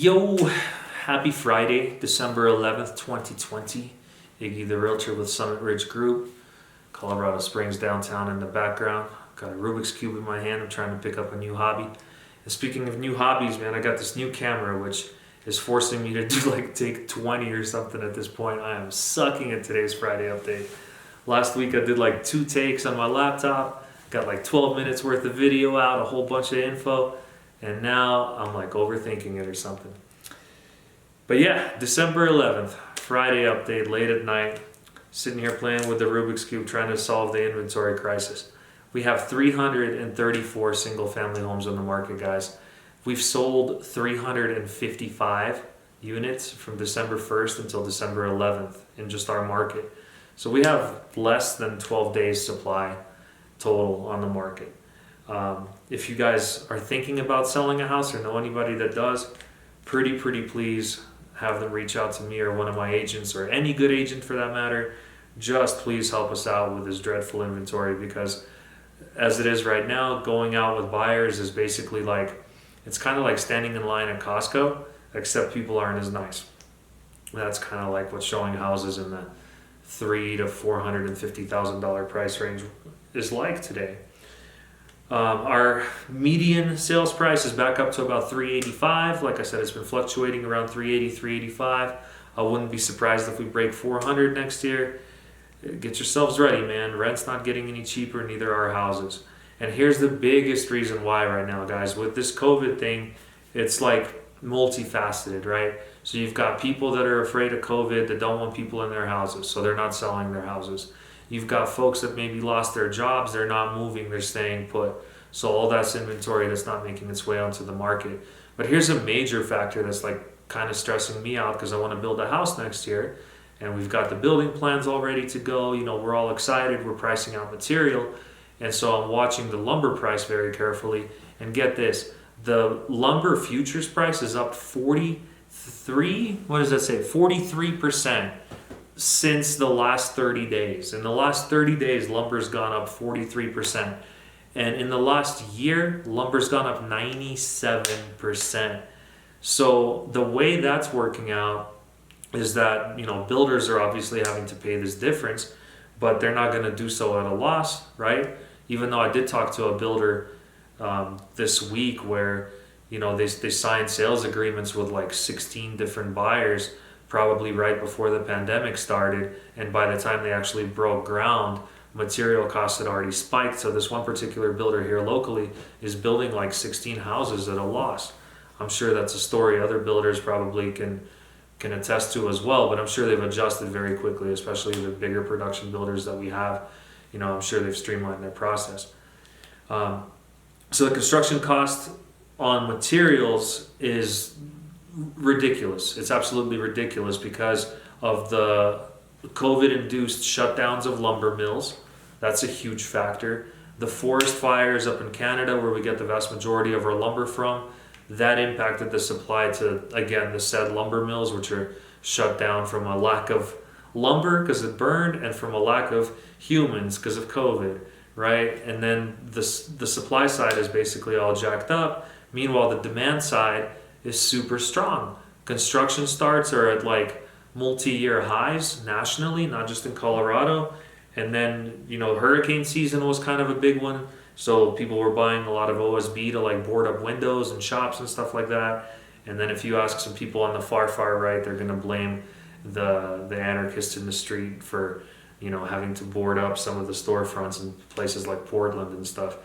Yo, happy Friday, December 11th, 2020. Iggy the Realtor with Summit Ridge Group, Colorado Springs downtown in the background. Got a Rubik's Cube in my hand. I'm trying to pick up a new hobby. And speaking of new hobbies, man, I got this new camera, which is forcing me to do take 20 or something at this point. I am sucking at today's Friday update. Last week I did 2 takes on my laptop, got 12 minutes worth of video out, a whole bunch of info. And now I'm overthinking it or something. But yeah, December 11th, Friday update, late at night, sitting here playing with the Rubik's Cube, trying to solve the inventory crisis. We have 334 single family homes on the market, guys. We've sold 355 units from December 1st until December 11th in just our market. So we have less than 12 days supply total on the market. If you guys are thinking about selling a house or know anybody that does, pretty please have them reach out to me or one of my agents or any good agent for that matter. Just please help us out with this dreadful inventory, because as it is right now, going out with buyers is basically it's kind of like standing in line at Costco, except people aren't as nice. That's kind of like what's showing houses in the $300,000 to $450,000 price range is like today. Our median sales price is back up to about $385. Like I said, it's been fluctuating around $380, $385. I wouldn't be surprised if we break $400 next year. Get yourselves ready, man. Rent's not getting any cheaper, neither are houses. And here's the biggest reason why right now, guys. With this COVID thing, it's multifaceted, right? So you've got people that are afraid of COVID that don't want people in their houses, so they're not selling their houses. You've got folks that maybe lost their jobs, they're not moving, they're staying put. So all that's inventory that's not making its way onto the market. But here's a major factor that's kind of stressing me out, because I want to build a house next year. And we've got the building plans all ready to go. We're all excited, we're pricing out material. And so I'm watching the lumber price very carefully. And get this, the lumber futures price is up 43% since the last 30 days. In the last 30 days, lumber's gone up 43%. And in the last year, lumber's gone up 97%. So the way that's working out is that, builders are obviously having to pay this difference, but they're not going to do so at a loss, right? Even though I did talk to a builder this week where, they signed sales agreements with 16 different buyers probably right before the pandemic started, and by the time they actually broke ground, material costs had already spiked. So this one particular builder here locally is building 16 houses at a loss. I'm sure that's a story other builders probably can attest to as well, but I'm sure they've adjusted very quickly, especially the bigger production builders that we have. I'm sure they've streamlined their process. So the construction cost on materials is ridiculous. It's absolutely ridiculous because of the COVID-induced shutdowns of lumber mills. That's a huge factor. The forest fires up in Canada, where we get the vast majority of our lumber from, that impacted the supply to, again, the said lumber mills, which are shut down from a lack of lumber because it burned and from a lack of humans because of COVID, right? And then the supply side is basically all jacked up. Meanwhile, the demand side is super strong. Construction starts are at multi-year highs nationally, not just in Colorado. And then, hurricane season was kind of a big one. So people were buying a lot of OSB to board up windows and shops and stuff like that. And then if you ask some people on the far right, they're going to blame the anarchists in the street for, having to board up some of the storefronts in places like Portland and stuff.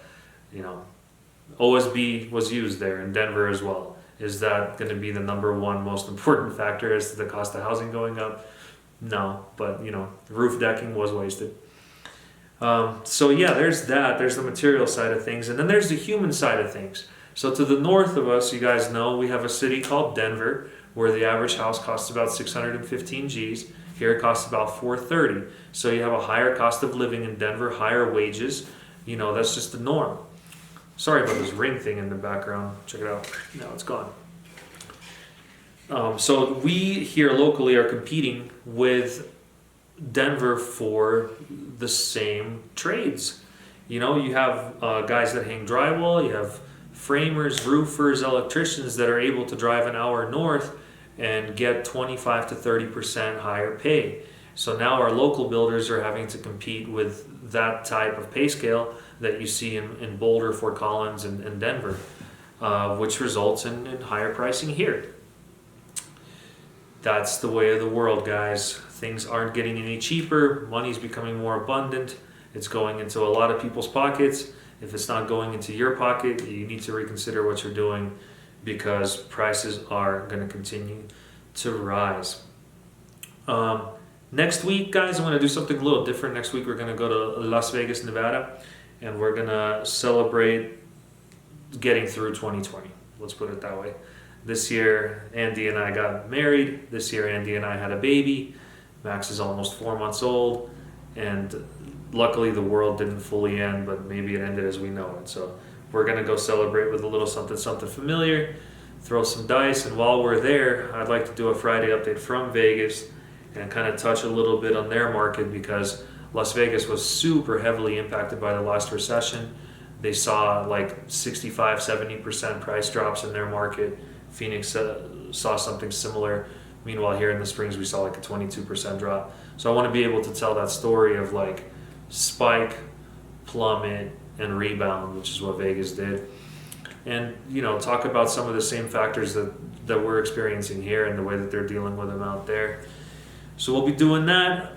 OSB was used there in Denver as well. Is that going to be the number one most important factor as to the cost of housing going up? No, but roof decking was wasted. So yeah, there's that. There's the material side of things, and then there's the human side of things. So to the north of us, you guys know, we have a city called Denver, where the average house costs about 615 G's. Here it costs about 430. So you have a higher cost of living in Denver, higher wages. That's just the norm. Sorry about this ring thing in the background. Check it out. Now it's gone. So we here locally are competing with Denver for the same trades. You have guys that hang drywall, you have framers, roofers, electricians that are able to drive an hour north and get 25 to 30% higher pay. So now our local builders are having to compete with that type of pay scale that you see in Boulder, Fort Collins, and Denver, which results in higher pricing here. That's the way of the world, guys. Things aren't getting any cheaper. Money's becoming more abundant. It's going into a lot of people's pockets. If it's not going into your pocket, you need to reconsider what you're doing, because prices are going to continue to rise. Next week, guys, I'm going to do something a little different. Next week, we're going to go to Las Vegas, Nevada, and we're going to celebrate getting through 2020. Let's put it that way. This year, Andy and I got married. This year, Andy and I had a baby. Max is almost 4 months old, and luckily the world didn't fully end, but maybe it ended as we know it. So we're going to go celebrate with a little something familiar, throw some dice, and while we're there, I'd like to do a Friday update from Vegas and kind of touch a little bit on their market, because Las Vegas was super heavily impacted by the last recession. They saw like 65-70% price drops in their market. Phoenix saw something similar. Meanwhile, here in the Springs, we saw like a 22% drop. So I want to be able to tell that story of like spike, plummet, and rebound, which is what Vegas did. And, talk about some of the same factors that we're experiencing here and the way that they're dealing with them out there. So we'll be doing that.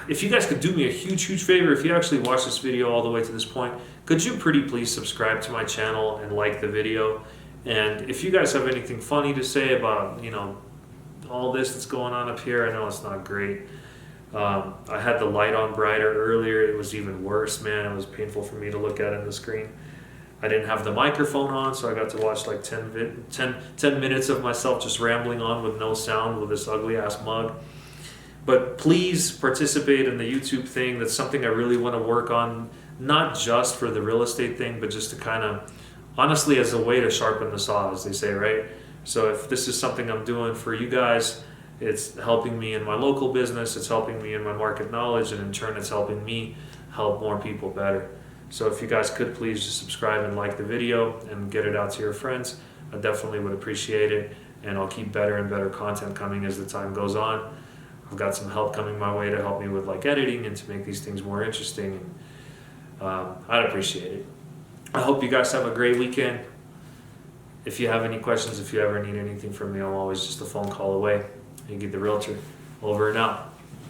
If you guys could do me a huge favor, if you actually watched this video all the way to this point, could you pretty please subscribe to my channel and like the video? And if you guys have anything funny to say about, all this that's going on up here, I know it's not great. I had the light on brighter earlier. It was even worse, man. It was painful for me to look at in the screen. I didn't have the microphone on, so I got to watch like 10 minutes of myself just rambling on with no sound with this ugly ass mug. But please participate in the YouTube thing. That's something I really want to work on, not just for the real estate thing, but just to kind of, honestly, as a way to sharpen the saw, as they say, right? So if this is something I'm doing for you guys, it's helping me in my local business, it's helping me in my market knowledge, and in turn it's helping me help more people better. So if you guys could please just subscribe and like the video and get it out to your friends, I definitely would appreciate it. And I'll keep better and better content coming as the time goes on. I've got some help coming my way to help me with like editing and to make these things more interesting. And I'd appreciate it. I hope you guys have a great weekend. If you have any questions, if you ever need anything from me, I'm always just a phone call away. Iggy the Realtor, over and out.